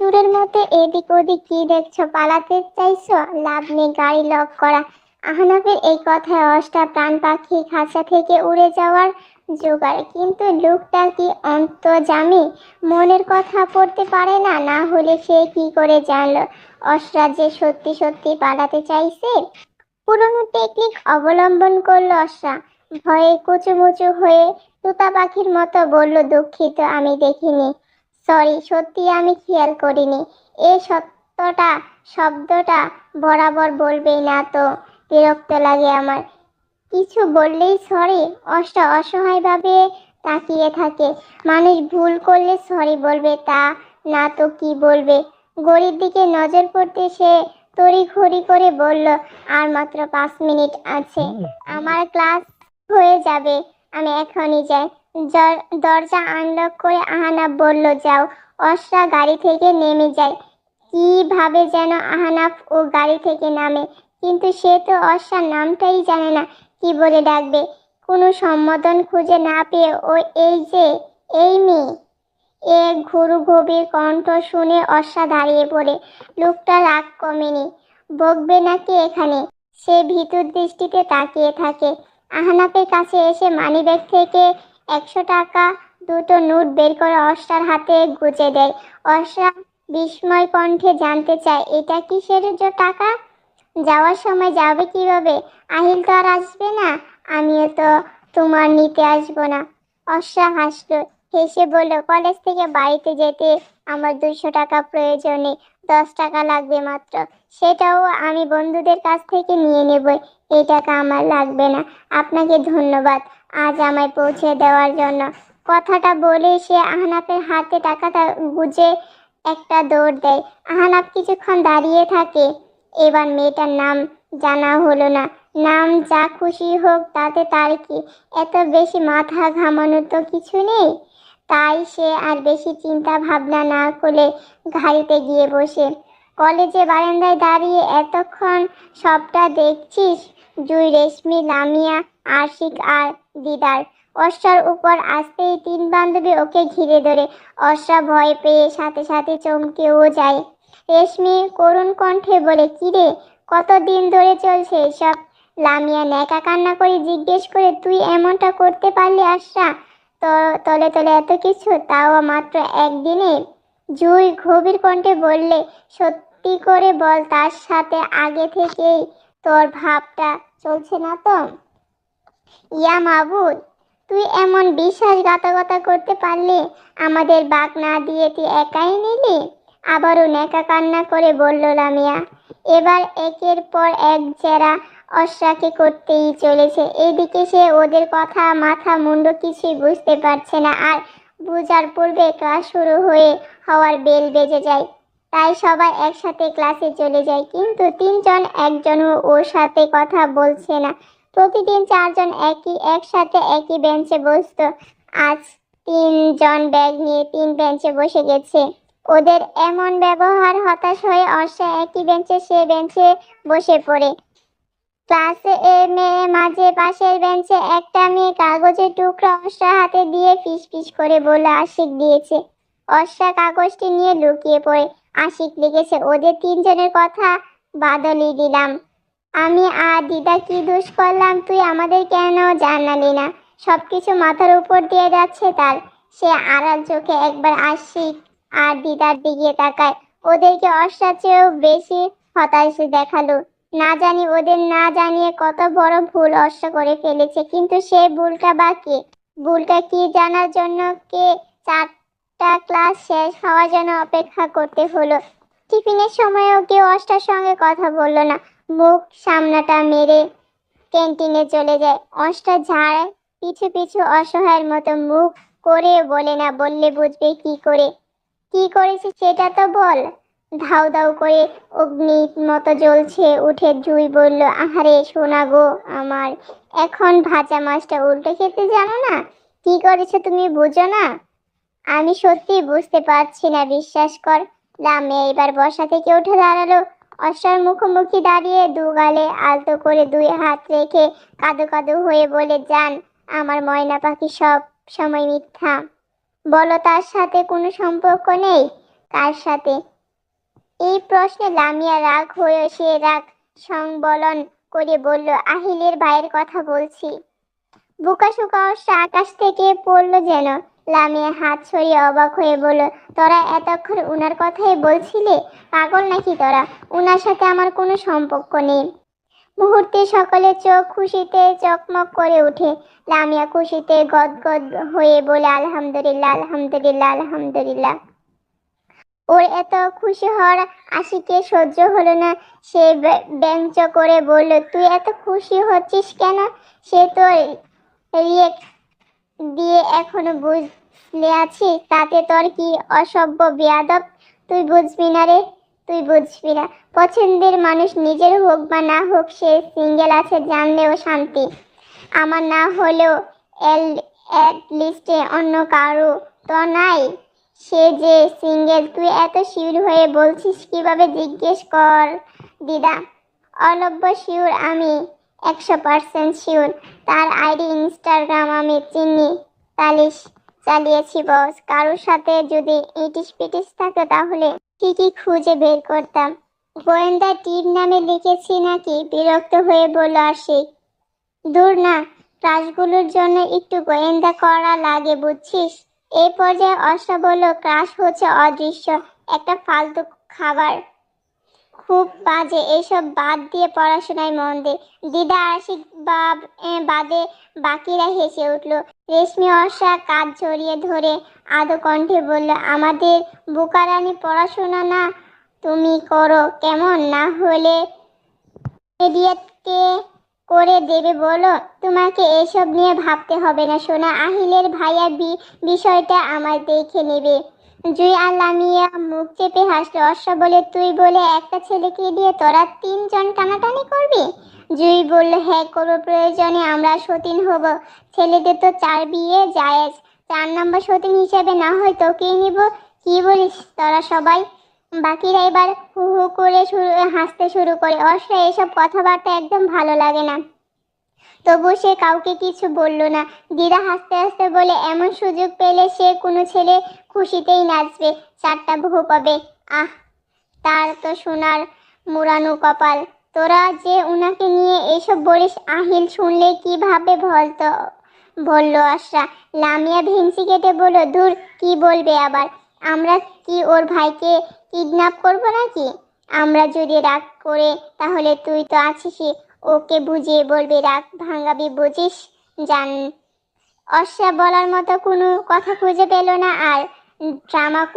চোরের মধ্যে এদিক ওদিক কি দেখছো, পালাতে চাইছো? লাভ নেই, গাড়ি লক করা। আহনাফের এই কথায় অষ্টা প্রাণ পাখি খাঁচা থেকে উড়ে যাওয়ার জোগাড়। কিন্তু লোকটা কি অন্তর্যামী, মনের কথা পড়তে পারে না? না হলে সে কি করে জানলো অষ্টা যে সত্যি সত্যি পালাতে চাইছে? পুরনো টেকনিক অবলম্বন করলো অষ্টা। ভয়ে কুচুমুচু হয়ে তোতা পাখির মতো বলল, দুঃখিত, আমি দেখিনি, সরি, সত্যি আমি খেয়াল করিনি। এই সত্যটা শব্দটা বরাবর বলবেই না তো? বিরক্ত লাগে আমার। কিছু বললেই সরি। অষ্টা অসহায়ভাবে তাকিয়ে থাকে। মানুষ ভুল করলে সরি বলবে, তা না তো কি বলবে? ঘড়ির দিকে নজর পড়তে সে তড়িঘড়ি করে বলল, আর মাত্র 5 মিনিট আছে, আমার ক্লাস হয়ে যাবে, আমি এখনই যাই। দরজা আনলক করে আহনাফ বলল, যাও। অষ্টা গাড়ি থেকে নেমে যায়। কিভাবে যেন আহনাফ ও গাড়ি থেকে নামে, কিন্তু সে তো অষ্টার নামটাই জানে না, কি বলে ডাকবে? কোনো সম্বোধন খুঁজে না পেয়ে ও, এই যে, এই মেয়ে। এক ঘুরু গভীর কণ্ঠ শুনে অর্ষা দাঁড়িয়ে পড়ে। লোকটা রাগ কমেনি। বকবে নাকি এখানে? সে ভীতুর দৃষ্টিতে তাকিয়ে থাকে। আহনাফের কাছে এসে মানিব্যাগ থেকে 100 টাকা দুটো নোট বের করে অর্ষার হাতে গুজে দেয়। অর্ষা বিস্ময় কণ্ঠে জানতে চায়, এটা কিসের টাকা? যাওয়ার সময় যাবে কিভাবে? আহিল তো আর আসবে না, আমিও তো তোমার নিতে আসবো না। অর্ষা হাসলো, হেসে বলল, কলেজ থেকে বাড়িতে যেতে আমার 200 টাকা প্রয়োজনে, 10 টাকা লাগবে মাত্র। সেটাও আমি বন্ধুদের কাছ থেকে নিয়ে নেব। এই টাকা আমার লাগবে না, আপনাকে ধন্যবাদ আজ আমায় পৌঁছে দেওয়ার জন্য। কথাটা বলে সে আহনাফের হাতে টাকাটা গুজে একটা দৌড় দেয়। আহনাফ কিছুক্ষণ দাঁড়িয়ে থাকে। এবার মেয়েটার নাম জানা হলো না। নাম যা খুশি হোক, তাতে তার কি? এত বেশি মাথা ঘামানোর তো কিছু নেই। তাই সে আর বেশি চিন্তা ভাবনা না করে গাড়িতে গিয়ে বসে। কলেজে বারান্দায় দাঁড়িয়ে এতক্ষণ সবটা দেখছিস? জুই, রেশমি, লামিয়া, আশিক আর দিদার। অর্ষার উপর আসতেই 3 বান্ধবী ওকে ঘিরে ধরে। অর্ষা ভয় পেয়ে সাথে সাথে চমকেও যায়। রেশমি করুণ কণ্ঠে বলে, কিরে, কতদিন ধরে চলছে এসব? লামিয়া ন্যাকা কান্না করে জিজ্ঞেস করে, তুই এমনটা করতে পারলি আশা? তো তলে তলে এত কিছু, তাও মাত্র একদিনে? জুই গভীর কণ্ঠে বললে, সত্যি করে বল, তার সাথে আগে থেকেই তোর ভাবটা চলছে না তো? ইয়া মাবুদ, তুই এমন বিশ্বাসঘাতকতা করতে পারলি? আমাদের বাগ না দিয়ে তুই একাই নিলি? আবারও নেকা কান্না করে বলল লামিয়া। এবার একের পর এক জেরা অশ্রাকে করতেই চলেছে। এদিকে সে ওদের কথা মাথা মুন্ডু কিছুই বুঝতে পারছে না। আর বুঝার পূর্বে ক্লাস শুরু হওয়ার বেল বেজে যায়। তাই সবাই একসাথে ক্লাসে চলে যায়, কিন্তু 3 জন একজনও ওর সাথে কথা বলছে না। প্রতিদিন 4 জন একসাথে একই বেঞ্চে বসতো। আজ 3 জন ব্যাগ নিয়ে 3 বেঞ্চে বসে গেছে। ওদের এমন ব্যবহার হতাশ হয়ে অর্ষা একই বেঞ্চে সে বেঞ্চে বসে পড়ে। ক্লাসে মাঝে পাশের বেঞ্চে একটা মেয়ে কাগজের টুকরা অর্ষার হাতে দিয়ে ফিস ফিস করে বলে, আশিক দিয়েছে। অর্ষা কাগজটি নিয়ে লুকিয়ে পড়ে। আশিক লিখেছে, ওদের 3 জনের কথা বাদলি দিলাম। আমি আর দিদা কি দোষ করলাম, তুই আমাদের কেন জানালি না? সবকিছু মাথার উপর দিয়ে যাচ্ছে তার। সে আড়াল চোখে একবার আশিক আর দিদার দিকে তাকায়। ওদেরকে অর্ষার চেয়েও বেশি হতাশ দেখালো। না জানি ওদের না জানিয়ে কত বড় ভুল অর্ষা করে ফেলেছে, কিন্তু সে ভুলটা বা কে? ভুলটা কি জানার জন্য কে 4টা ক্লাস শেষ হওয়ার জন্য অপেক্ষা করতে হলো। টিফিনের সময়ও কেউ অর্ষার সঙ্গে কথা বলল না। মুখ সামনাটা মেরে ক্যান্টিনে চলে যায়। অষ্টা ঝাড় পিছু পিছু অসহায়ের মতো মুখ করে বলে, না বললে বুঝবে কি করে? কি করেছে সেটা তো বল। ধাউ ধাউ করে অগ্নির মতো জ্বলছে উঠে জুই বলল, আহারে সোনা গো আমার, এখন ভাজা মাছটা উল্টে খেতে জানো না? কি করেছো তুমি বুঝো না? আমি সত্যি বুঝতে পারছি না, বিশ্বাস কর। লামিয়া এবার বসা থেকে উঠে দাঁড়ালো। অশ্বার মুখোমুখি দাঁড়িয়ে দু গালে আলতো করে 2 হাত রেখে কাঁদো কাঁদো হয়ে বলে, জান, আমার ময়না পাখি সব সময় মিথ্যা। বলো তার সাথে কোনো সম্পর্ক নেই? কার সাথে? এই প্রশ্নে লামিয়া রাগ হয়ে সে রাগ সংবলন করে বলল, আহিলের ভাইয়ের কথা বলছি। বুকাশুকা অশ্ব আকাশ থেকে পড়লো যেন। লামিয়া হাত ছড়িয়ে অবাক হয়ে বলল, তোরা এতক্ষণ উনার কথাই বলছিলে? পাগল নাকি তোরা? উনার সাথে আমার কোনো সম্পর্ক নেই। মুহূর্তে সকলের চোখ খুশিতে চকমক করে ওঠে। লামিয়া খুশিতে গদগদ হয়ে বলে, আলহামদুলিল্লাহ, আলহামদুলিল্লাহ, আলহামদুলিল্লাহ। ওর এত খুশি হওয়ার আশিকে সহ্য হলো না। সে ব্যঙ্গ করে বলল, তুই এত খুশি হচ্ছিস কেন? সে তো রিয়েক্ট দিয়ে এখনো বুঝলে আছিস, তাতে তোর কি অসভ্য বেয়াদব? তুই বুঝবি না রে, তুই বুঝবি না। পছন্দের মানুষ নিজের হোক বা না হোক, সে সিঙ্গেল আছে জানলেও শান্তি। আমার না হলেও এট লিস্টে অন্য কারো তো নাই। সে যে সিঙ্গেল, তুই এত শিওর হয়ে বলছিস কিভাবে? জিজ্ঞেস কর দিদা। অলব্য শিওর আমি, 100% শিওর। তার আইডি, ইনস্টাগ্রাম আমি চিনি, তালিশ চালিয়েছি বস। কারোর সাথে যদি ইটিস পিটিস থাকে তাহলে ঠিকই খুঁজে বের করতাম। গোয়েন্দা টির নামে লিখেছি নাকি? বিরক্ত হয়ে বলল আশিক। দূর না, ক্রাশগুলোর জন্য একটু গোয়েন্দা করা লাগে বুঝছিস। এই পর্যায়ে অর্ষা বলল, ক্রাশ হচ্ছে অদৃশ্য একটা ফালতু খাবার, খুব বাজে। এসব বাদ দিয়ে পড়াশোনায় মন দে। দিদা আশিক বাদে বাকিরা হেসে উঠল। রেশমি অর্ষা কাঁধ জড়িয়ে ধরে আদো কণ্ঠে বলল, আমাদের বুকারানি পড়াশোনা না তুমি করো কেমন? না হলে ইডিয়েটকে করে দেবে বলো। তোমাকে এসব নিয়ে ভাবতে হবে না সোনা। আহিলের ভাইয়া বিষয়টা আমার দেখে নেবে। জুই আর লামিয়া মুখ চেপে হাসলো। অর্ষা বলে, তুই বলে একটা ছেলেকে দিয়ে তোরা 3 জন টানাটানি করবি? জুই বলল, হ্যাঁ করবো, প্রয়োজনে আমরা সতীন হব। ছেলেদের তো 4 বিয়ে জায়েজ, 4 নম্বর সতীন হিসেবে না হয় তোকেই নিব। কি বলিস তোরা সবাই? বাকিরা এবার হু হু করে হাসতে শুরু করে। অর্ষা এসব কথাবার্তা একদম ভালো লাগে না, তবু সে কাউকে কিছু বলল না। দিদা হাসতে হাসতে বলে, এমন সুযোগ পেলে সে কোনো ছেলে খুশিতেই নাচবে, 4টা বউ পাবে। আহ, তার তো সোনার মুড়ানো কপাল। তোরা যে উনাকে নিয়ে এসব বলিস, আহিল শুনলে কি ভাবে বলল আশা। লামিয়া ভেংচি কেটে বলল, দূর, কি বলবে আবার? আমরা কি ওর ভাইকে কিডন্যাপ করবো নাকি? আমরা যদি রাগ করে, তাহলে তুই তো আছিসই, ওকে বুঝিয়ে বলবি, রাগ ভাঙাবি, বুঝিস? জান। অর্ষা বলার মতো কোনো কথা খুঁজে পেল না আর।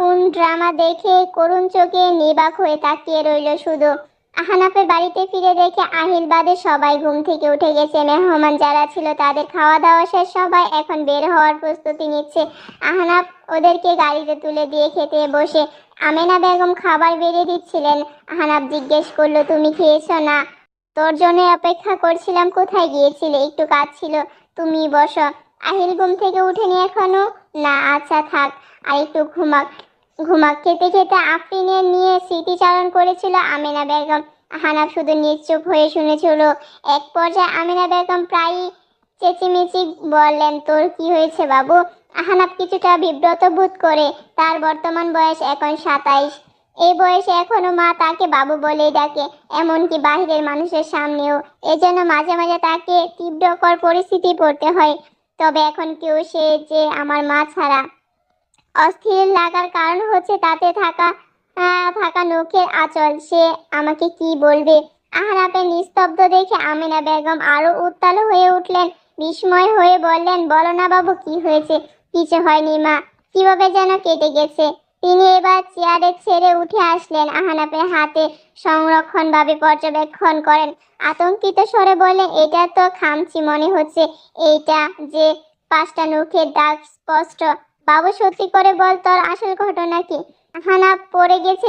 কোন ড্রামা দেখে করুণ চোখে নিবাক হয়ে তাকিয়ে রইল শুধু। আহনাফের বাড়িতে ফিরে দেখে আহিল বাদে সবাই ঘুম থেকে উঠে গেছে। মেহমান যারা ছিল তাদের খাওয়া দাওয়া শেষ, সবাই এখন বের হওয়ার প্রস্তুতি নিচ্ছে। আহনাফ ওদেরকে গাড়িতে তুলে দিয়ে খেতে বসে আমেনা বেগম খাবার বেড়ে দিচ্ছিলেন। আহনাফ জিজ্ঞেস করলো, তুমি খেয়েছো? না, তোর জন্য অপেক্ষা করছিলাম। কোথায় গিয়েছিলে? একটু কাজ ছিল। তুমি বসো। আহিল ঘুম থেকে উঠেনি এখনো? না। আচ্ছা থাক, আর একটু ঘুমাক। খেতে খেতে আফরিনের নিয়ে স্মৃতিচারণ করেছিল আমেনা বেগম। আহনাফ শুধু নিশ্চুপ হয়ে শুনেছিল। এক পর্যায়ে আমেনা বেগম প্রায়ই চেঁচিমেচি বললেন, তোর কি হয়েছে বাবু? আহনাফ কিছুটা বিব্রত বোধ করে। তার বর্তমান বয়স এখন 27। এই বয়সে এখনো মা তাকে বাবু বলেই ডাকে, এমনকি বাহিরের মানুষের সামনেও। এজন্য মাঝে মাঝে তাকে তীব্রকর পরিস্থিতি পড়তে হয়। তবে এখন কেউ সে যে আমার মা ছাড়া। অস্থির লাগার কারণ হচ্ছে তাতে থাকা নখের আঁচল। সে আমাকে কি বলবে? আহনাফের নিস্তব্ধ দেখে আমেনা বেগম আরো উত্তাল হয়ে উঠলেন। বিস্ময় হয়ে বললেন, বলো না বাবু, কি হয়েছে? কিছু হয়নি মা, কিভাবে যেন কেটে গেছে। তিনি এবার চেয়ারে ছেড়ে উঠে আসলেন। আহনাফের হাতে সংরক্ষণভাবে পর্যবেক্ষণ করেন। আতঙ্কিত স্বরে বললেন, এটা তো খামচি মনে হচ্ছে। এইটা যে 5টা নখের দাগ স্পষ্ট। বাবু সত্যি করে বল, তোর আসল ঘটনা কি? আহনাফ পড়ে গেছে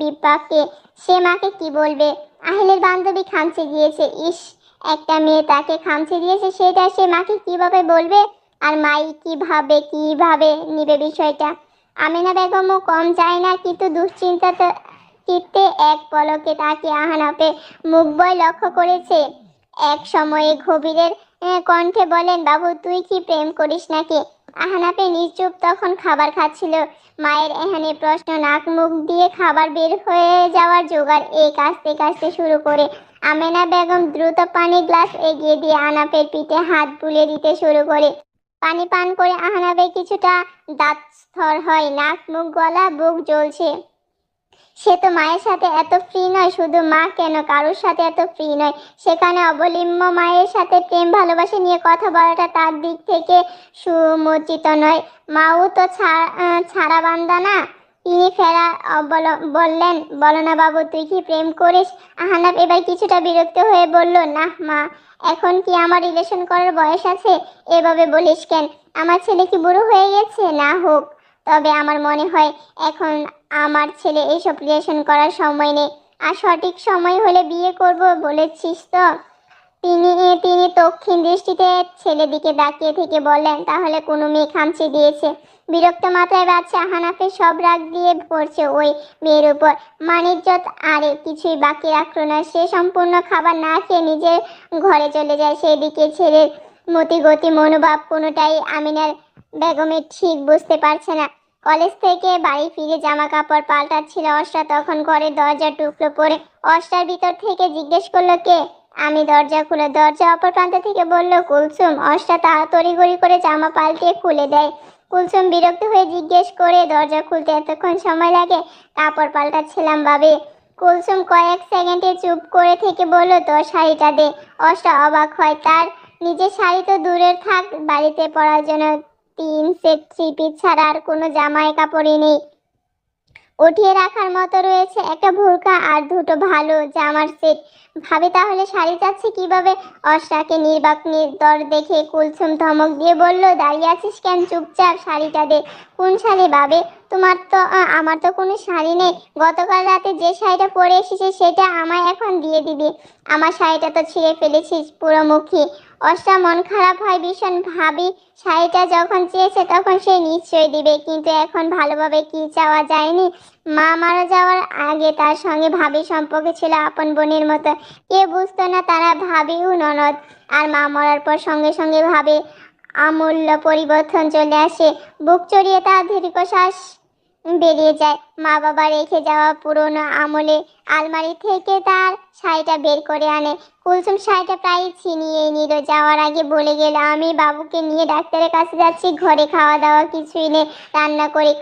বিপাকে। সে মাকে কি বলবে? আহিলের বান্ধবী খামচে দিয়েছে। ইস, একটা মেয়ে তাকে খামচে দিয়েছে, সেটা সে মাকে কিভাবে বলবে? আর মাই কিভাবে নিবে বিষয়টা? আমেনা বেগমও কম যায় না, কিন্তু দুশ্চিন্তাতে চিত্তে এক পলকে তাকে আহনাফে মুখবয় লক্ষ্য করেছে। এক সময়ে গভীরের কণ্ঠে বলেন, বাবু তুই কি প্রেম করিস নাকি? আহনাফে নিশ্চুপ তখন খাবার খাচ্ছিল। মায়ের এখানে প্রশ্ন নাক মুখ দিয়ে খাবার বের হয়ে যাওয়ার জোগাড় এই কাশতে কাশতে শুরু করে। আমেনা বেগম দ্রুত পানি গ্লাস এগিয়ে দিয়ে আহনাফের পিঠে হাত বুলিয়ে দিতে শুরু করে। পানি পান করে আহনাফের কিছুটা দাঁত স্থর হয়, নাক মুখ গলা বুক জ্বলছে। সে তো মায়ের সাথে এত ফ্রি নয়, শুধু মা কেন কারোর সাথে এত ফ্রি নয়। সেখানে অবলিম্ব মায়ের সাথে প্রেম ভালোবাসা নিয়ে কথা বলাটা তার দিক থেকে সুমোচিত নয়। মাও তো ছাড়া বান্দা না। তিনি ফেরা বললেন, বলো না বাবু, তুই কি প্রেম করিস? আহনাফ এবার কিছুটা বিরক্ত হয়ে বলল, না মা, এখন কি আমার রিলেশন করার বয়স আছে? এভাবে বলিস কেন? আমার ছেলে কি বুড়ো হয়ে গেছে? না হোক, তবে আমার মনে হয় এখন আমার ছেলে এইসব রিলেশন করার সময় নেই। আর সঠিক সময় হলে বিয়ে করব বলেছিস তো? তিনি তিনি দক্ষিণ দৃষ্টিতে ছেলের দিকে তাকিয়ে থেকে বললেন, তাহলে কোনো মেয়ে খামচে দিয়েছে? বিরক্ত মাথায় বাচ্চা হানাফের সব রাগ দিয়ে পড়ছে ওই মেয়ের উপর। মানিজ্জত আরে কিছুই বাকি রাখলো না। সে সম্পূর্ণ খাবার না খেয়ে নিজের ঘরে চলে যায়। সেদিকে ছেলের মতিগতি মনোভাব কোনোটাই আমিনার বেগমের ঠিক বুঝতে পারছে না। কলেজ থেকে বাড়ি ফিরে জামা কাপড় পাল্টাচ্ছিল অর্ষা, তখন ঘরের দরজা টুকলো পড়ে। অর্ষার ভিতর থেকে জিজ্ঞেস করলো, কে? আমি দরজা খুলে। দরজা অপর প্রান্ত থেকে বলল, কুলসুম। অর্ষা তড়িঘড়ি করে জামা পাল্টিয়ে খুলে দেয়। কুলসুম বিরক্ত হয়ে জিজ্ঞেস করে, দরজা খুলতে এতক্ষণ সময় লাগে? কাপড় পাল্টাচ্ছিলাম ভাবি। কুলসুম কয়েক সেকেন্ডে চুপ করে থেকে বলল, তোর শাড়িটা দে। অর্ষা অবাক হয়, তার নিজের শাড়ি তো দূরের থাক, বাড়িতে পরার জন্য 3 সেট 3 পিস ছাড়া আর কোনো জামাই কাপড়ই নেই। উঠিয়ে রাখার মতো রয়েছে একটা বোরকা আর দুটো ভালো জামার সেট। ভাবি তাহলে শাড়ি চাচ্ছে কিভাবে? অর্ষাকে নির্বাক নির্দর দেখে কুলসুম ধমক দিয়ে বলল, দাঁড়িয়ে আছিস কেন? চুপচাপ শাড়িটা দে। কোন শাড়ি বাবে? তোমার তো আমার তো কোনো শাড়ি নেই। গতকাল রাতে যে শাড়িটা পরে এসেছে সেটা আমায় এখন দিয়ে দিবি। আমার শাড়িটা তো ছিঁড়ে ফেলেছিস পুরোমুখী। অর্ষা মন খারাপ হয় ভীষণ। ভাবি শাড়িটা যখন চেয়েছে তখন সে নিশ্চয়ই দিবে, কিন্তু এখন ভালোভাবে কি চাওয়া যায়নি? মা মারা যাওয়ার আগে তার সঙ্গে ভাবির সম্পর্ক ছিল আপন বোনের মতো। কেউ বুঝতো না তারা ভাবি ও ননদ। আর মা মরার পর সঙ্গে সঙ্গে ভাবে আমূল্য পরিবর্তন চলে আসে। বুক চড়িয়ে তার দীর্ঘশ্বাস বেরিয়ে যায়। মা বাবা রেখে যাওয়া পুরনো আমলে আলমারি থেকে তার শাড়িটা বের করে আনে। কুলসুম শাড়িটা প্রায় ছিনিয়ে নিল। যাওয়ার আগে বলে গেল, আমি বাবুকে নিয়ে ডাক্তারের কাছে যাচ্ছি, ঘরে খাওয়া দাওয়া কিছুই নেই, রান্না করে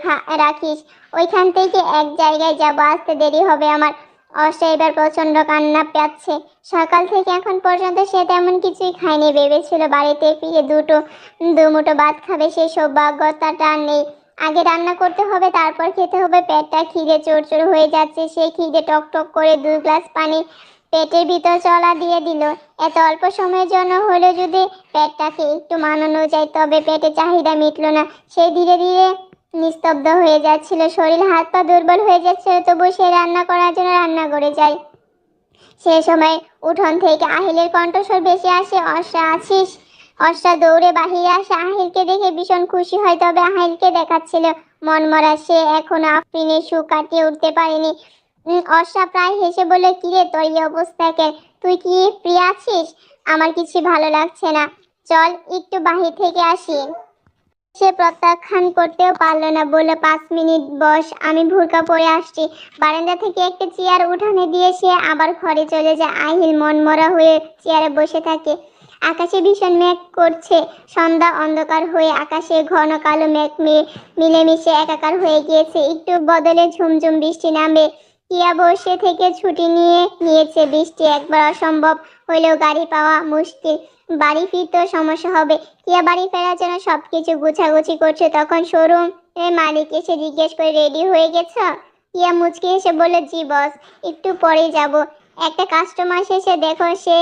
রাখিস। ওইখান থেকে এক জায়গায় যাবো, আসতে দেরি হবে আমার। অর্ষা এবার প্রচন্ড কান্না পাচ্ছে। সকাল থেকে এখন পর্যন্ত সে তেমন কিছুই খায়নি। ভেবেছিল বাড়িতে ফিরে দুমুঠো ভাত খাবে, সেই সৌভাগ্যতাটা নেই। আগে রান্না করতে হবে, তারপর খেতে হবে। পেটটা খিদে চোর হয়ে যাচ্ছে। সেই খিদে টক টক করে 2 গ্লাস পানি পেটের ভিতর চলা দিয়ে দিল। এত অল্প সময়ের জন্য হলেও যদি পেটটাকে একটু মানানো যায়, তবে পেটের চাহিদা মিটল না। সে ধীরে ধীরে নিস্তব্ধ হয়ে যাচ্ছিল। শরীর হাত পা দুর্বল হয়ে যাচ্ছিল। তবু সে রান্না করার জন্য রান্না করে যায়। সে সময় উঠোন থেকে আহিলের কণ্ঠস্বর ভেসে আসে, অর্ষা আছিস? অর্ষা দৌড়ে বাহিরে আসে। আহিলকে দেখে ভীষণ খুশি হয়, তবে আহিলকে দেখাচ্ছিল মনমরা। সে এখনো আফরিনের সুখ কাটিয়ে উঠতে পারেনি। অর্ষা প্রায় হেসে বলে, কিরে তোর এই অবস্থা কেন? তুই কি ফ্রি আছিস? আমার কিছু ভালো লাগছে না, চল একটু বাহির থেকে আসি। সে প্রত্যাখ্যান করতেও পারল না, বলল, 5 মিনিট বস, আমি বোরকা পরে আসছি। বারান্দা থেকে একটা চেয়ার উঠানে দিয়ে সে আবার ঘরে চলে যায়। আহিল মনমরা হয়ে চেয়ারে বসে থাকে। আকাশে ভীষণ মেঘ করছে। সন্ধ্যা অন্ধকার হয়ে আকাশে ঘন কালো মেঘ মিলেমিশে একাকার হয়ে গিয়েছে। একটু বদলে ঝুমঝুম বৃষ্টি নামবে। কিয়া বসে থেকে ছুটি নিয়েছে। বৃষ্টি একবার অসম্ভব হলেও গাড়ি পাওয়া মুশকিল। বাড়ি ফিরতেও সমস্যা হবে। কিয়া বাড়ি ফেরার জন্য সবকিছু গুছাগুছি করছে। তখন শোরুম মালিক এসে জিজ্ঞেস করে, রেডি হয়ে গেছ? কিয়া মুচকি এসে বলল, জি বস, একটু পরেই যাব। একটা কাস্টমার এসে দেখো সে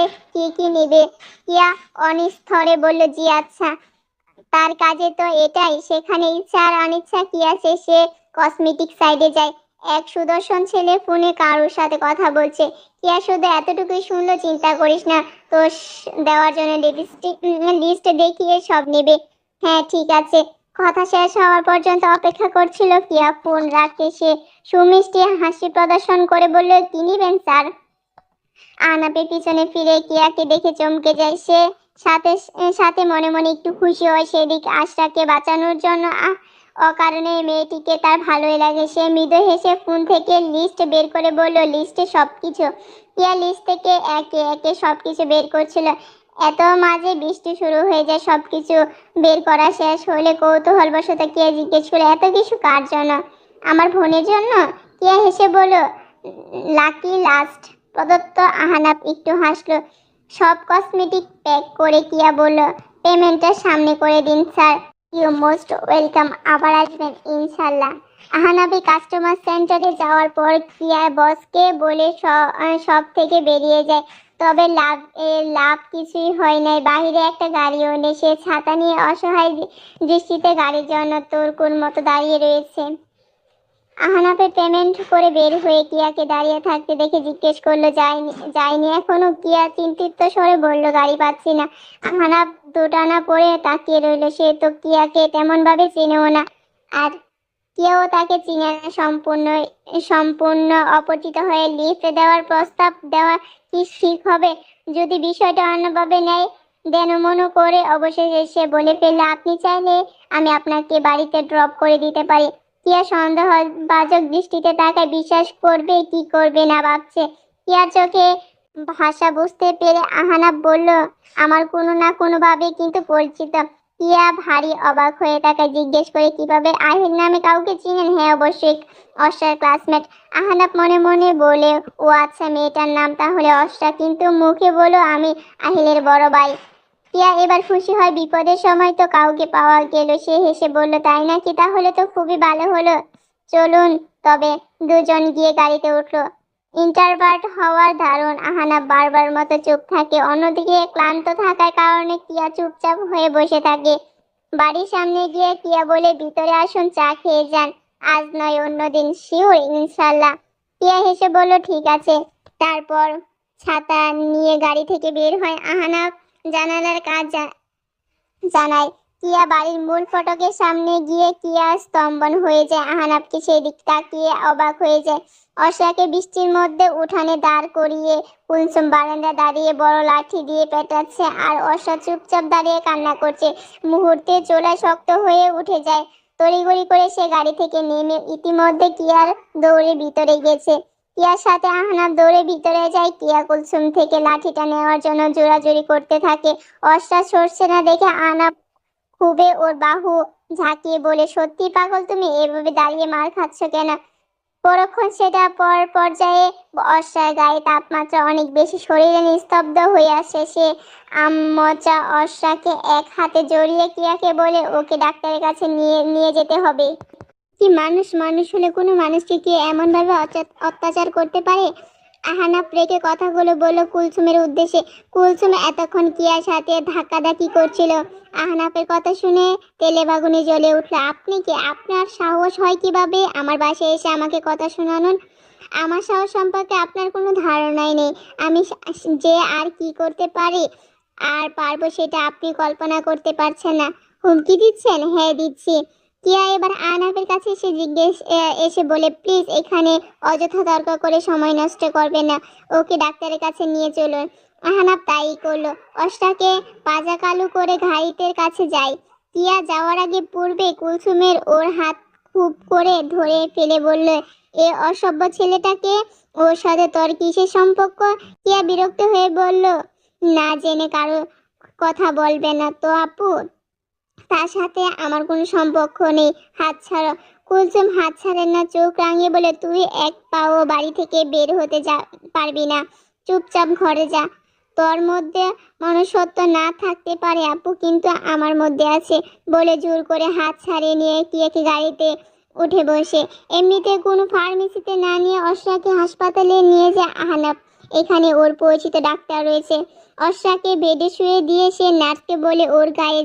কি নেবে। কিয়া অনিস্থরে বলল, জি আচ্ছা। তার কাজে তো এটাই। সেখানে ইচ্ছা আর অনিচ্ছা কি আছে? সে কসমেটিক সাইডে যায়। এক সুদর্শন ছেলে ফোনে কারোর সাথে কথা বলছে। কিয়া শুধু এতটুকুই শুনলো, চিন্তা করিস না, তো দেওয়ার জন্য লিস্ট দেখিয়ে সব নেবে। হ্যাঁ ঠিক আছে। কথা শেষ হওয়ার পর্যন্ত অপেক্ষা করছিল কিয়া। ফোন রাখতে সে সুমিষ্টি হাসি প্রদর্শন করে বলল, কি নিবেন স্যার? আহনাফের পিছনে ফিরে কিয়াকে দেখে চমকে যায় সে। সাথে সাথে মনে মনে একটু খুশি হয়। সেদিক আশরাকে বাঁচানোর জন্য অকারণে মেয়েটিকে তার ভালোই লাগে। সে মৃদু হেসে ফোন থেকে লিস্ট বের করে বলল, লিস্টে সবকিছু। টিয়া লিস্ট থেকে একে একে সবকিছু বের করছিল। এত মাঝে বৃষ্টি শুরু হয়ে যায়। সবকিছু বের করা শেষ হলে কৌতূহলবশত টিয়া জিজ্ঞেস করে, এত কিছু কার জন্য? আমার বোনের জন্য। টিয়া হেসে বলল, লাকি লাস্ট প্রদত্ত। আহনাফ একটু হাসলো। সব কসমেটিক প্যাক করে টিয়া বলল, পেমেন্টটা সামনে করে দিন স্যার। ইউ মোস্ট ওয়েলকাম, আবার আসবেন ইনশাল্লাহ। আহানাবি কাস্টমার সেন্টারে যাওয়ার পর কিয়া বসকে বলে সব থেকে বেরিয়ে যায়। তবে লাভ কিছুই হয় নাই। বাহিরে একটা গাড়িও নেই। সে ছাতা নিয়ে অসহায় দৃষ্টিতে গাড়ির জন্য তোরকুর মতো দাঁড়িয়ে রয়েছে। আহনাফের পেমেন্ট করে বের হয়ে কিয়াকে দাঁড়িয়ে থাকতে দেখে জিজ্ঞেস করলো, যায়নি এখনো? কিয়া চিন্তিত স্বরে বলল, গাড়ি পাচ্ছি না। আহনাফ দুটানা পড়ে তাকিয়ে রইল। সে তো কিয়াকে তেমন ভাবে চেনেও না, আর কেউ তাকে চিনে না। সম্পূর্ণ অপরিচিত হয়ে লিফট দেওয়ার প্রস্তাব দেওয়া কি ঠিক হবে? যদি বিষয়টা অন্যভাবে নেয় দেন মনে করে অবশেষে সে বলে ফেলল, আপনি চাইলে আমি আপনাকে বাড়িতে ড্রপ করে দিতে পারি। কিয়া সন্দেহবাচক দৃষ্টিতে তাকায়। বিশ্বাস করবে কি করবে না ভাবছে। কিয়ার চোখে ভাষা বুঝতে পেরে আহনাফ বলল, আমার কোনো না কোনো ভাবে কিন্তু পরিচিত। কিয়া ভারী অবাক হয়ে তাকায়। জিজ্ঞেস করে, কিভাবে? আহিল নামে কাউকে চিনেন? হ্যাঁ অবশ্যই, অশ্রার ক্লাসমেট। আহনাফ মনে মনে বলে, ও আচ্ছা, মেয়েটার নাম তাহলে অশ্রা, কিন্তু মুখে বলো আমি আহিলের বড় ভাই। কিয়া এবার খুশি হয়। বিপদের সময় তো কাউকে পাওয়া গেল। সে হেসে বলল, তাই নাকি? তাহলে তো খুবই ভালো হলো। চলুন তবে। দুজন গিয়ে গাড়িতে উঠলো। ইন্টারভার্ট হওয়ার ধারণ। আহনাফ বারবার মতো চুপ থাকে। অন্যদিকে ক্লান্ত থাকার কারণে কিয়া চুপচাপ হয়ে বসে থাকে। বাড়ির সামনে গিয়ে কিয়া বলে, ভিতরে আসুন, চা খেয়ে যান। আজ নয় অন্যদিন, শিওর ইনশাল্লাহ। কিয়া হেসে বলল, ঠিক আছে। তারপর ছাতা নিয়ে গাড়ি থেকে বের হয়। আহনাফ জানালার কাজ জানায়। কিয়া বাড়ির মূল ফটকের সামনে গিয়ে কিয়া স্তম্ভন হয়ে যায়। আহনাফকে সেই দিক তাকিয়ে অবাক হয়ে যায়। অশ্রাকে বৃষ্টির মধ্যে উঠানে দাঁড় করিয়ে কুলসুম বারান্দা দাঁড়িয়ে বড় লাঠি দিয়ে পেটাচ্ছে, আর অশ্রা চুপচাপ দাঁড়িয়ে কান্না করছে। মুহূর্তে চোলায় শক্ত হয়ে উঠে যায়। তড়িঘড়ি করে সে গাড়ি থেকে নেমে ইতিমধ্যে কিয়ার দৌড়ে ভিতরে গেছে। কিয়ার সাথে আহনাফ দৌড়ে ভিতরে যায়। কিয়া কুলসুম থেকে লাঠিটা নেওয়ার জন্য জোরাজুরি করতে থাকে। অশ্রা সরছে না দেখে আহনাফ খুবে ওর বাহু ঝাঁকিয়ে বলে, সত্যি পাগল তুমি? এভাবে দাঁড়িয়ে মার খাচ্ছ কেন? পরক্ষণ সেটা পর্যায়ে অশ্রার গায়ে তাপমাত্রা অনেক বেশি। শরীরে নিস্তব্ধ হয়ে আসে সে। আম্মচা অশ্রাকে এক হাতে জড়িয়ে কিয়াকে বলে, ওকে ডাক্তারের কাছে নিয়ে যেতে হবে। কি মানুষ হলে কোনো মানুষকে কি এমন ভাবে অত্যাচার করতে পারে? আহনাফ রেখে কথাগুলো বলল কুলসুমের উদ্দেশ্যে। কুলসুম এতক্ষণ কিয়ার সাথে ধাক্কাধাক্কি করছিল। আহনাফের কথা শুনে তেলে বাগুনে জ্বলে উঠল। আপনি কি? আপনার সাহস হয় কিভাবে আমার বাসায় এসে আমাকে কথা শোনানোর? আমার সাহস সম্পর্কে আপনার কোনো ধারণাই নেই। আমি যে আর কি করতে পারি আর পারবো সেটা আপনি কল্পনা করতে পারছেন না। হুমকি দিচ্ছেন? হ্যাঁ দিচ্ছি। কিয়া এবার আহনাফের কাছে এসে বলে, প্লিজ এখানে অযথা তর্ক করে সময় নষ্ট করবে না। ওকে ডাক্তারের কাছে নিয়ে চলুন। আহনাফ তাই করলো। অশ্রাকে পাজা কালু করে ঘাইতের কাছে যায়। কিয়া যাওয়ার আগে পূর্বে কুলসুমের ওর হাত খুব করে ধরে ফেলে বলল, এ অসভ্য ছেলেটাকে, ওর সাথে তোর কিসের সম্পর্ক? কিয়া বিরক্ত হয়ে বলল, না জেনে কারো কথা বলবে না তো আপু, তার সাথে আমার কোনো সম্পর্ক নেই, হাত ছাড়ো। কুলসুম হাত ছাড়েন না। চোখ রাঙিয়ে বলে, তুই এক পাও বাড়ি থেকে বের হতে পারবি না। চুপচাপ ঘরে যা। তোর মধ্যে মনুষ্যত্ব না থাকতে পারে আপু, কিন্তু আমার মধ্যে আছে। বলে জোর করে হাত ছাড়িয়ে নিয়ে কিয়াকে গাড়িতে উঠে বসে। এমনিতে কোনো ফার্মেসিতে না নিয়ে অশ্রাকে হাসপাতালে নিয়ে যায় আহনাফ। এখানে ওর পরিচিত ডাক্তার রয়েছে। অশ্রাকে বেডে শুয়ে দিয়ে সে নার্সকে বলে, ওর গায়ে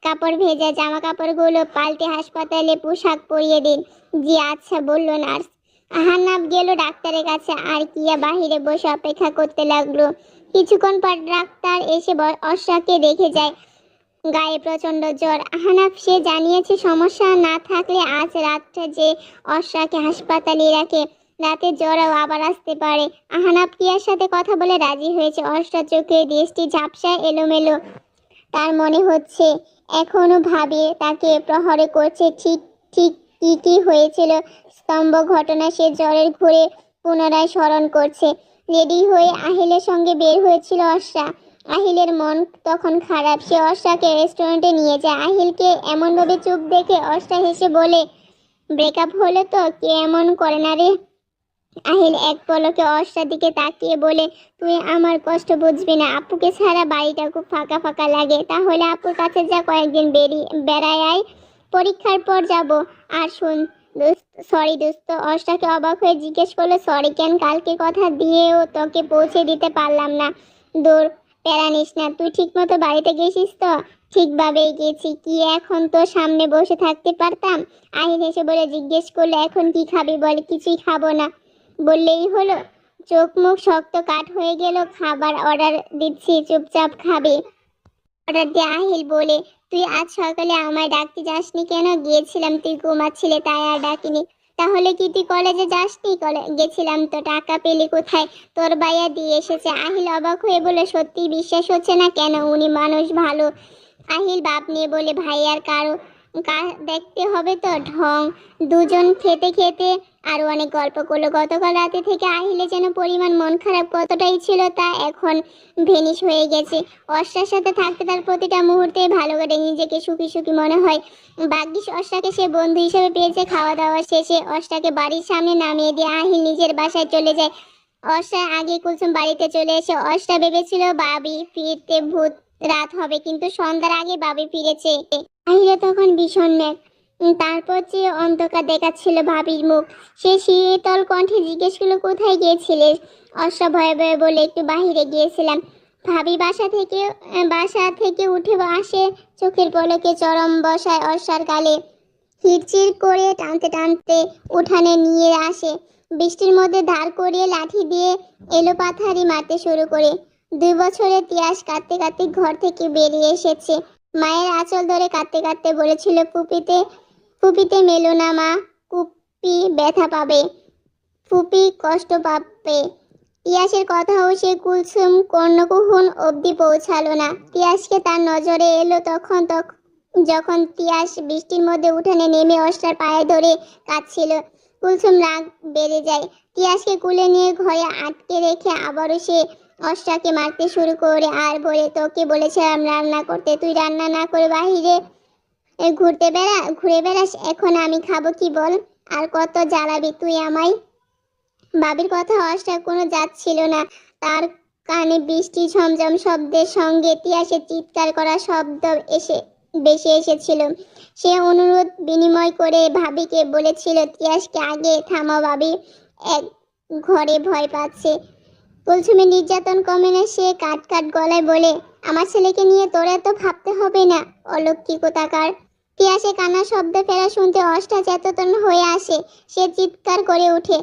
কাপড় ভেজা জামা কাপড়গুলো পাল্টে হাসপাতালে পোশাক পরিয়ে দিন। জি আচ্ছা, বলল নার্স। আহনাফ গেল ডাক্তারের কাছে, আর কিয়া বাহিরে বসে অপেক্ষা করতে লাগলো। কিছুক্ষণ পর ডাক্তার এসে অশ্রাকে দেখে যায়। গায়ে প্রচন্ড জ্বর। আহনাফ সে জানিয়েছে সমস্যা না থাকলে আজ রাতটা যে অশ্রাকে হাসপাতালে রাখে। রাতে জ্বরও আবার আসতে পারে। আহনাফ কিয়ার সাথে কথা বলে রাজি হয়েছে। অর্ষার চোখে দৃষ্টি ঝাপসায় এলোমেলো। তার মনে হচ্ছে এখনো ভাবে তাকে প্রহরে করছে। ঠিক ঠিক কি কি হয়েছিল স্তম্ভ ঘটনা সে জ্বরের ঘুরে পুনরায় স্মরণ করছে। রেডি হয়ে আহিলের সঙ্গে বের হয়েছিল অর্ষা। আহিলের মন তখন খারাপ। সে অর্ষাকে রেস্টুরেন্টে নিয়ে যায়। আহিলকে এমনভাবে চুপ দেখে অর্ষা হেসে বলে, ব্রেকআপ হলে তো কে এমন করে না রে। আহিল এক পলকে অর্ষার দিকে তাকিয়ে বলে, তুই আমার কষ্ট বুঝবি না। আপুকে ছাড়া বাড়িটা খুব ফাঁকা ফাঁকা লাগে। তাহলে আপুর কাছে যা, কয়েকদিন বেড়ায় আয়। পরীক্ষার পর যাব। আর শুন সরি দোস্ত। অর্ষাকে অবাক হয়ে জিজ্ঞেস করলো, সরি কেন? কালকে কথা দিয়েও তোকে পৌঁছে দিতে পারলাম না। দূর, প্যারা নিস না। তুই ঠিক মতো বাড়িতে গেছিস তো? ঠিকভাবেই গেছি। কি এখন তো সামনে বসে থাকতে পারতাম? আহিল হেসে বলে জিজ্ঞেস করলো, এখন কি খাবি বল? কিছুই খাবো না বললেই হলো। চোখ মুখ শক্ত কাঠ হয়ে গেল। খাবার অর্ডার দিচ্ছি, চুপচাপ খাবে। অর্ডার দিয়ে আহিল বলে, তুই আজ সকালে আমায় ডাকতে যাসনি কেন? গিয়েছিলাম, তুই ঘুমাচ্ছিলে তাই আর ডাকিনি। তাহলে কি তুই কলেজে যাসনি? গেছিলাম তো। টাকা পেলি কোথায়? তোর ভাইয়া দিয়ে এসেছে। আহিল অবাক হয়ে বলে, সত্যি বিশ্বাস হচ্ছে না কেন? উনি মানুষ ভালো। আহিল বাপ নিয়ে বলে, ভাইয়ার কারো দেখতে হবে তো ঢং। দুজন খেতে খেতে আরো অনেক গল্প করলো। গতকাল রাতে থেকে আহিলে যেন পরিমাণ মন খারাপ কতটাই ছিল তা এখন ভেনিশ হয়ে গেছে। অর্ষার সাথে থাকতে তার প্রতিটা মুহূর্তে ভালো করে, নিজেকে সুখী সুখী মনে হয়। ভাগ্যিস অর্ষাকে সে বন্ধু হিসেবে পেয়েছে। খাওয়া দাওয়া শেষে অর্ষাকে বাড়ির সামনে নামিয়ে দিয়ে আহিল নিজের বাসায় চলে যায়। অর্ষা আগে কুলসুম বাড়িতে চলে এসে অর্ষা ভেবেছিল বাবি ফিরতে ভূত রাত হবে, কিন্তু সন্ধ্যার আগে বাবি ফিরেছে। আহিলে তখন ভীষণ ম্যাগ। তারপর যে অন্ধকার দেখাচ্ছিল ভাবির মুখ। সে শীতল কণ্ঠে জিজ্ঞেস করলো, কোথায় গিয়েছিলে? অর্ষা ভয়ে ভয়ে বলে, একটু বাহিরে গিয়েছিলাম। ভাবি বাসা থেকে উঠে আসে। চোখের পলকে চরম বসায় অর্ষার গালে। হিড়চিড় করে টানতে টানতে উঠানে নিয়ে আসে। বৃষ্টির মধ্যে ধার করিয়ে লাঠি দিয়ে এলোপাথারি মারতে শুরু করে। 2 বছরের তিয়াস কাঁদতে কাঁদতে ঘর থেকে বেরিয়ে এসেছে। মায়ের আঁচল ধরে কাঁদতে কাঁদতে বলেছিল, ফুপিতে মেলো না মা, কুপি ব্যথা পাবে, ফুপি কষ্ট পাবে। তিয়াসের কথাও সে কুলসুম কর্ণকুহন অবধি পৌঁছালো না। তিয়াসকে তার নজরে এলো যখন তিয়াস বৃষ্টির মধ্যে উঠানে নেমে অর্ষার পায়ে ধরে কাঁদছিল। কুলসুম রাগ বেড়ে যায়। তিয়াসকে কুলে নিয়ে ঘরে আটকে রেখে আবারও সে অর্ষাকে মারতে শুরু করে আর বলে, তোকে বলেছিলাম রান্না করতে, তুই রান্না না করে বাহিরে ঘুরে বেড়াস। এখন আমি খাবো কি বল? আর কত জ্বালাবি তুই আমায়? বাবির কথা অর্ষা কোনো যাচ্ছিল না। তার কানে বৃষ্টি ঝমঝম শব্দের সঙ্গে তিয়াসের চিৎকার করা শব্দ বেশি এসেছিল। সে অনুরোধ বিনিময় করে ভাবিকে বলেছিল, তিয়াসকে আগে থামাও, ভাবি এক ঘরে ভয় পাচ্ছে। কুলসুমের নির্যাতন কমে না। সে কাট কাট গলায় বলে, আমার ছেলেকে নিয়ে তোর এত ভাবতে হবে না, অলক্ষী কোথাকার। তিয়াসে কান্নার শব্দ ফেরা শুনতে অষ্টা চেতন হয়ে আসে। সে চিৎকার করে উঠে,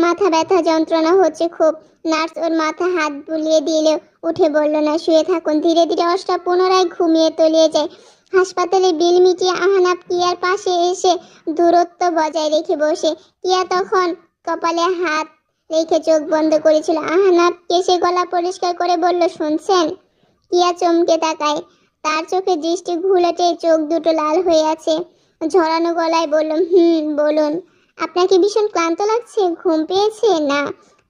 মাথা ব্যথা যন্ত্রণা হচ্ছে খুব। নার্স ওর মাথা হাত বুলিয়ে দিলে উঠে বলল না, শুয়ে থাকুন। ধীরে ধীরে অষ্টা পুনরায় ঘুমিয়ে তলিয়ে যায়। হাসপাতালে বিল মিটিয়ে আহনাফ কিয়ার পাশে এসে দূরত্ব বজায় রেখে বসে। কিয়া তখন কপালে হাত রেখে চোখ বন্ধ করেছিল। আহনাফ কেশে গলা পরিষ্কার করে বলল, শুনছেন? কিয়া চমকে তাকায়। তার চোখে দৃষ্টি ঘুলেটে, চোখ দুটো লাল হয়ে আছে। ঝরানো গলায় বলল, বলুন। আপনাকে ভীষণ ক্লান্ত লাগছে? ঘুম পেয়েছে? না,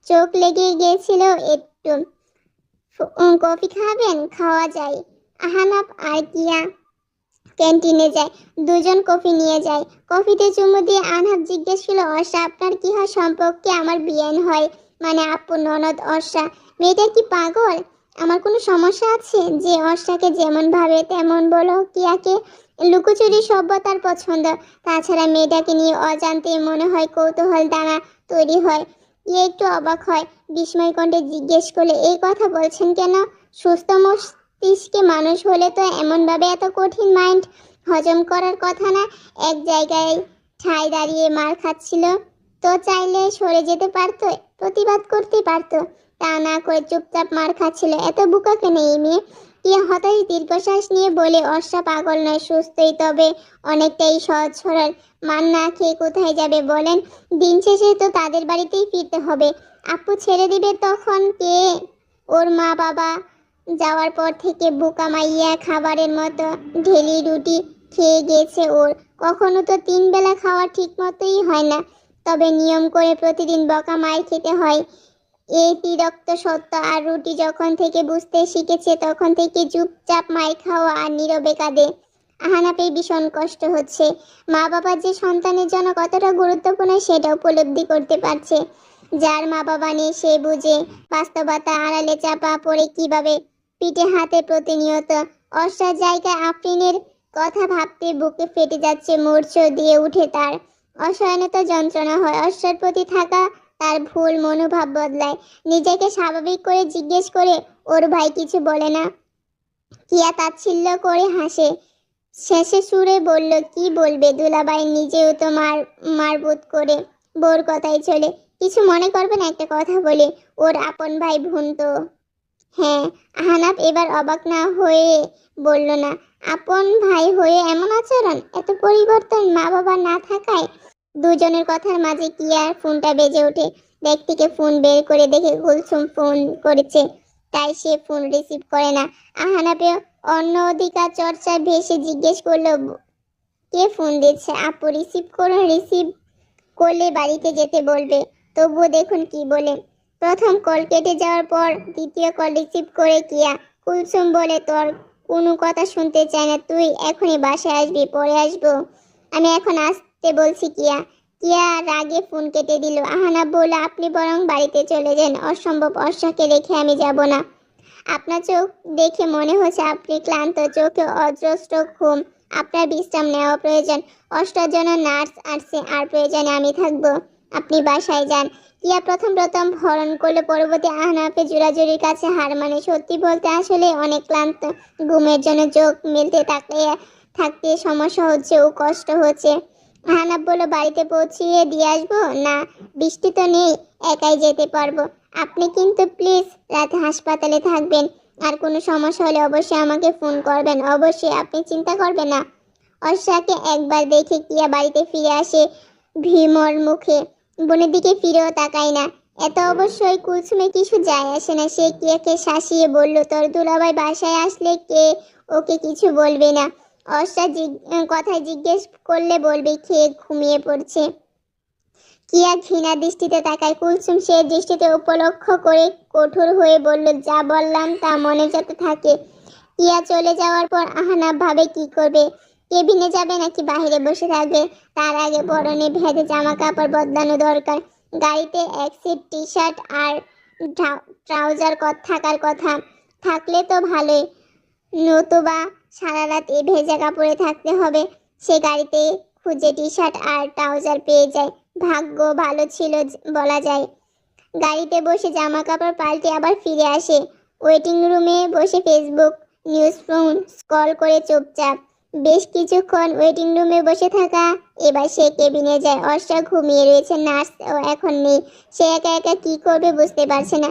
চোখ লেগে গিয়েছিল একটু। কফি খাবেন? খাওয়া যায়। আহনাফ আর কিয়া ক্যান্টিনে যায়। দুজন কফি নিয়ে যায়। কফিতে চুমু দিয়ে আহনাফ জিজ্ঞেস করলো, অর্ষা আপনার কি হয় সম্পর্কে? আমার বিয়েন হয়, মানে আপু ননদ অর্ষা। মেয়েটা কি পাগল? আমার কোনো সমস্যা আছে? যে অর্ষাকে যেমন ভাবে তেমন বলো। কিয়াকে লুকোচুরি সভ্যতার পছন্দ। তাছাড়া মেয়েটাকে নিয়ে অজান্তে মনে হয় কৌতূহল দানা তৈরি হয়। ইয়ে একটু অবাক হয়। বিস্ময় কণ্ঠে জিজ্ঞেস করলে, এই কথা বলছেন কেন? সুস্থ মস্তিষ্কে মানুষ হলে তো এমনভাবে এত কঠিন মাইন্ড হজম করার কথা না। এক জায়গায় ঠায় দাঁড়িয়ে মার খাচ্ছিল তো চাইলে সরে যেতে পারতো, প্রতিবাদ করতে পারতো। তা না করে চুপচাপ মার খাচ্ছিল। এত বোকা কেন এই মেয়ে? টিয়া হতাশ দীর্ঘশ্বাস নিয়ে বলে, অর্ষা পাগল নয়, সুস্থই, তবে অনেকটাই সহজ সরল। মান না খেয়ে কোথায় যাবে বলেন? দিন শেষে তো তাদের বাড়িতেই ফিরতে হবে। আপু ছেড়ে দিবে তখন কে? ওর মা বাবা যাওয়ার পর থেকে বোকা মাইয়া খাবারের মতো ঢেলি রুটি খেয়ে গেছে ওর। কখনো তো 3 বেলা খাওয়া ঠিক মতোই হয় না, তবে নিয়ম করে প্রতিদিন বকা মায়ের খেতে হয়। এই বিরক্ত সত্য। আর রুটি যখন থেকে বুঝতে শিখেছে তখন থেকে চুপচাপ মায়ের খাওয়া আর নীরবে কাঁদে। আহানাপের ভীষণ কষ্ট হচ্ছে। মা বাবা যে সন্তানের জন্য কতটা গুরুত্বপূর্ণ সেটা উপলব্ধি করতে পারছে। যার মা বাবা নেই সে বুঝে বাস্তবতা আড়ালে চাপা পড়ে কিভাবে পিঠে হাতে প্রতিনিয়ত। অর্ষার জায়গায় আফরিনের কথা ভাবতে বুকে ফেটে যাচ্ছে, মূর্ছা দিয়ে উঠে তার। অসহায়তা যন্ত্রণা হয়। অর্ষার প্রতি থাকা তার ভুল মনোভাব বদলায়। নিজেকে স্বাভাবিক করে জিজ্ঞেস করে, ওর ভাই কিছু বলে না? কিয়া তাচ্ছিল্য করে হাসে, শেষে সুরে বলল, কি বলবে, দুলাভাই নিজেও তো মারবুত করে বোর কথাই চলে। কিছু মনে করবেন একটা কথা বলে, ওর আপন ভাই বোন তো। হ্যাঁ। আহনাফ এবার অবাক না হয়ে বলল, না আপন ভাই হয়ে এমন আচরণ, এত পরিবর্তন মা বাবা না থাকায়? দুজনের কথার মাঝে কিয়ার ফোনটা বেজে ওঠে। ব্যাগ থেকে ফোন বের করে দেখে কুলসুম ফোন করেছে, তাই সে ফোন রিসিভ করে না। আহনাফে অন্য অধিকার চর্চায় ভেসে জিজ্ঞেস করলো, কে ফোন দিচ্ছে? আপু, রিসিভ করুন, রিসিভ করলে বাড়িতে যেতে বলবে। তবুও দেখুন কি বলে। প্রথম কল কেটে যাওয়ার পর দ্বিতীয় কল রিসিভ করে কিয়া। কুলসুম বলে, তোর কোনো কথা শুনতে চাই না, তুই এখনই বাসায় আসবি? পরে আসবো। আমি এখন আসতে বলছি কিয়া। কিয়া রাগে ফোন কেটে দিল। আহনাফ বলল, আপনি বরং বাড়িতে চলে যান। অসম্ভব, অর্ষাকে রেখে আমি যাব না। আপনার চোখ দেখে মনে হচ্ছে আপনি ক্লান্ত, চোখে অজস্র ঘুম, আপনার বিশ্রাম নেওয়া প্রয়োজন। অষ্টার জন্য নার্স আসছে, আর প্রয়োজনে আমি থাকবো। আপনি বাসায় যান। কিয়া প্রথম হরণ করলে, পরবর্তী আহনাফে জোরাজুরির কাছে হার মানে। সত্যি বলতে আসলে অনেক ক্লান্ত। ঘুমের জন্য চোখ মেলতে থাকতে সমস্যা হচ্ছে ও কষ্ট হচ্ছে। আহনাফ বলল, বাড়িতে পৌঁছিয়ে দিয়ে আসবো? না, বৃষ্টি তো নেই, একাই যেতে পারবো। আপনি কিন্তু প্লিজ রাতে হাসপাতালে থাকবেন, আর কোনো সমস্যা হলে অবশ্যই আমাকে ফোন করবেন। অবশ্যই, আপনি চিন্তা করবেন না। অর্ষাকে একবার দেখে কিয়া বাড়িতে ফিরে আসে ভীমর মুখে। বোনের দিকে ফিরেও তাকায় না। এত অবশ্যই কুলসুমে কিছু যায় আসে না। সে কিয়াকে শাসিয়ে বলল, তোর দুলাভাই বাসায় আসলে কে ওকে কিছু বলবে না। অর্ষা কথায় জিজ্ঞেস করলে বলবে খেয়ে ঘুমিয়ে পড়ছে। কিয়া ঘৃণা দৃষ্টিতে তাকায়। কুলসুম সে দৃষ্টিতে উপলক্ষ করে কঠোর হয়ে বলল, যা বললাম তা মনে যাতে থাকে। কিয়া চলে যাওয়ার পর আহনাফ ভাবে কি করবে। কেবিনে যাবে নাকি বাইরে বসে থাকবে? তার আগে পরনে ভেজা জামা কাপড় বদলানো দরকার। গাড়িতে এক সেট টি শার্ট আর ট্রাউজার থাকার কথা, থাকলে তো ভালোই, নতুবা সারা রাত এই ভেজা কাপড়ে থাকতে হবে। সে গাড়িতে খুঁজে টি শার্ট আর ট্রাউজার পেয়ে যায়। ভাগ্য ভালো ছিল বলা যায়। গাড়িতে বসে জামা কাপড় পাল্টে আবার ফিরে আসে। ওয়েটিং রুমে বসে ফেসবুক নিউজ ফোন স্ক্রল করে চুপচাপ। বেশ কিছুক্ষণ ওয়েটিং রুমে বসে থাকা, এবার সে কেবিনে যায়। অর্ষা ঘুমিয়ে রয়েছে, নার্স এখন নেই। সে একা একা কি করবে বুঝতে পারছে না।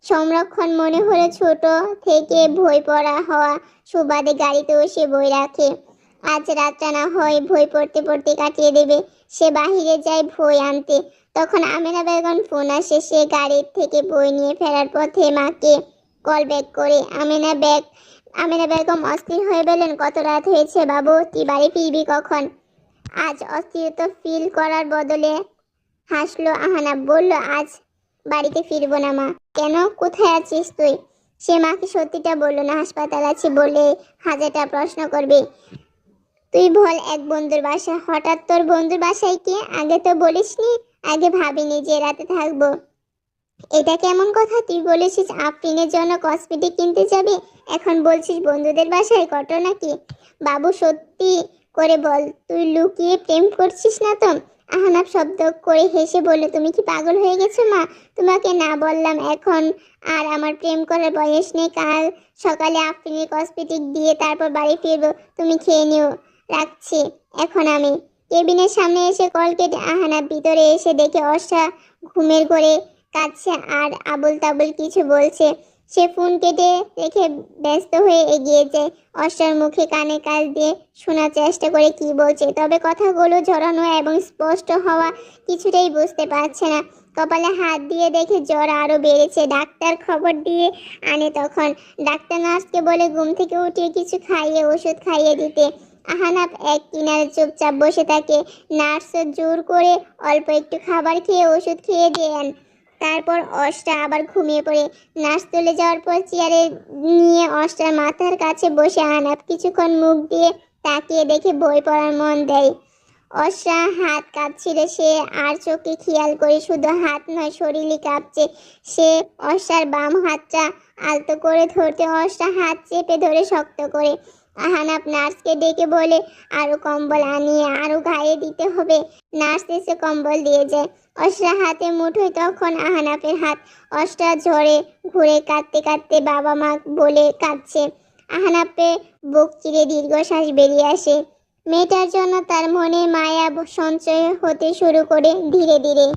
সংরক্ষণ মনে হলো ছোট থেকে বই পড়া হওয়া সুবাদে গাড়িতেও সে বই রাখে। আজ রাতটা না হয় বই পড়তে পড়তে কাটিয়ে দেবে। সে বাহিরে যায় বই আনতে। তখন আমেনা বেগম ফোন আসে। সে গাড়ির থেকে বই নিয়ে ফেরার পথে মাকে কল ব্যাক করে। আমেনা বেগম অস্থির হয়ে বললেন, কত রাত হয়েছে বাবু, তুই বাড়ি ফিরবি কখন? আজ অস্থিরতা ফিল করার বদলে হাসলো আহনাফ, বলল, আজ বাড়িতে ফিরবো না মা। কেন, কোথায় আছিস তুই? সে মাকে সত্যিটা বলল না, হাসপাতাল আছে বলে হাজারটা প্রশ্ন করবে। তুই বল, এক বন্ধুর বাসা। হঠাৎ তোর বন্ধুর বাসায় কি? আগে তো বলিসনি। আগে ভাবিনি যে রাতে থাকবো। এটা কেমন কথা? তুই বলেছিস আফরিনের জন্য কসমেটিক কিনতে যাবি, এখন বলছিস বন্ধুদের বাসায়। ঘটনা কি বাবু, সত্যি করে বল, তুই লুকিয়ে প্রেম করছিস না তো? আহনাফ শব্দ করে হেসে বলল, তুমি কি পাগল হয়ে গেছো মা? তোমাকে না বললাম এখন আর আমার প্রেম করার বয়স নেই। কাল সকালে আফরিনের কসমেটিক দিয়ে তারপর বাড়ি ফিরবো, তুমি খেয়ে নিও। রাখছি এখন আমি। কেবিনের সামনে এসে কল কেটে আহনাফ ভিতরে এসে দেখে অর্ষা ঘুমের ঘোরে কাঁদছে আর আবুল তাবুল কিছু বলছে। সে ফোন কেটে রেখে ব্যস্ত হয়ে এগিয়ে যায়। অর্ষার মুখে কানে কাজ দিয়ে শোনার চেষ্টা করে কি বলছে, তবে কথাগুলো ঝরানো এবং স্পষ্ট হওয়া কিছুটাই বুঝতে পারছে না। কপালে হাত দিয়ে দেখে জ্বর আরো বেড়েছে। ডাক্তার খবর দিয়ে আনে তখন। ডাক্তার নার্সকে বলে ঘুম থেকে উঠিয়ে কিছু খাইয়ে ওষুধ খাইয়ে দিতে। আহানাফ এক কিনারে চুপচাপ বসে থাকে। নার্স জোর করে অল্প একটু খাবার খেয়ে ওষুধ খেয়ে দেন। তারপর অষ্টা আবার ঘুমিয়ে পড়ে। নার্স চলে যাওয়ার পর চেয়ারে নিয়ে অষ্টার মাথার কাছে বসে আহানাফ কিছুক্ষণ মুখ দিয়ে তাকিয়ে দেখে বই পড়ার মন দেয়। অর্ষা হাত কাঁপছিল, সে আর চোখে খেয়াল করে শুধু হাত নয় শরীরই কাঁপছে। সে অর্ষার বাম হাতটা আলতো করে ধরতে অর্ষা হাত চেপে ধরে শক্ত করে। আহানাফ নার্সকে ডেকে বলে আরো কম্বল আনিয়ে আরো গায়ে দিতে হবে। নার্স এসে কম্বল দিয়ে যায়। অর্ষা হাতে মুঠোয় তখন আহানাফের হাত। অর্ষা ঝরে ঘুরে কাঁদতে কাঁদতে বাবা মা বলে কাঁদছে। আহানাফে বুক চিরে দীর্ঘশ্বাস বেরিয়ে আসে। মেয়েটার জন্য তার মনে মায়া সঞ্চয় হতে শুরু করে ধীরে ধীরে।